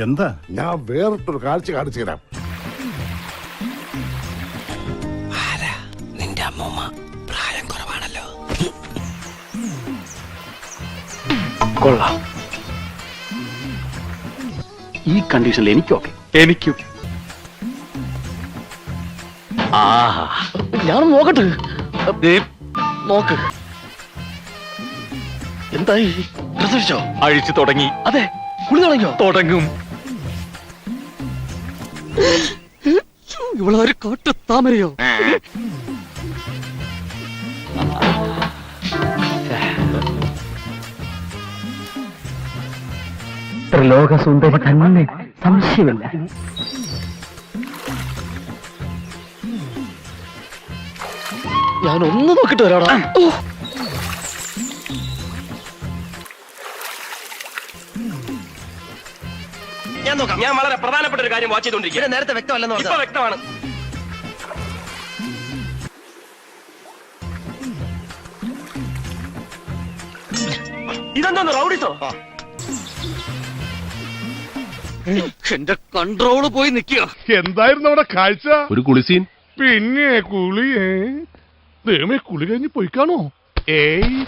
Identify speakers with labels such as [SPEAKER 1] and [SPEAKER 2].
[SPEAKER 1] എന്താ?
[SPEAKER 2] ഞാൻ വേറിട്ടൊരു കാഴ്ച കാണിച്ചു തരാം.
[SPEAKER 3] നിന്റെ അമ്മൂമ്മ പ്രായം കുറവാണല്ലോ.
[SPEAKER 4] കൊള്ളാം. ഈ കണ്ടീഷനിൽ എനിക്കൊക്കെ. എനിക്കും. ആഹാ, ഞാൻ നോക്കട്ടെ. നോക്ക്. എന്തായി? പ്രസവിച്ചോ? അഴിച്ചു തുടങ്ങി. അതെ, കുളി തുടങ്ങിയോ? തുടങ്ങും. ഇവളൊരു കോട്ട താമരയോ? ത്രിലോക സുന്ദരി തന്നെ, സംശയമില്ല. ഞാൻ ഒന്ന് നോക്കിട്ട് വരാടാ.
[SPEAKER 3] ഞാൻ നോക്കാം. ഞാൻ വളരെ പ്രധാനപ്പെട്ട ഒരു കാര്യം വാച്ച് ചെയ്തോണ്ടിരിക്കും. നേരത്തെ വ്യക്തമല്ലെന്ന് പറഞ്ഞു. ഇപ്പൊ വ്യക്തമാണ്. ഇതെന്തോന്ന് റൗഡിസോ?
[SPEAKER 4] എന്റെ കൺട്രോള് പോയി നിൽക്കുക.
[SPEAKER 2] എന്തായിരുന്നു അവിടെ കാഴ്ച?
[SPEAKER 1] ഒരു കുളിസീൻ.
[SPEAKER 2] പിന്നെ കുളിയേ ദൈവമേ, കുളി കഴിഞ്ഞ് പോയിക്കാണോ? ഏയ്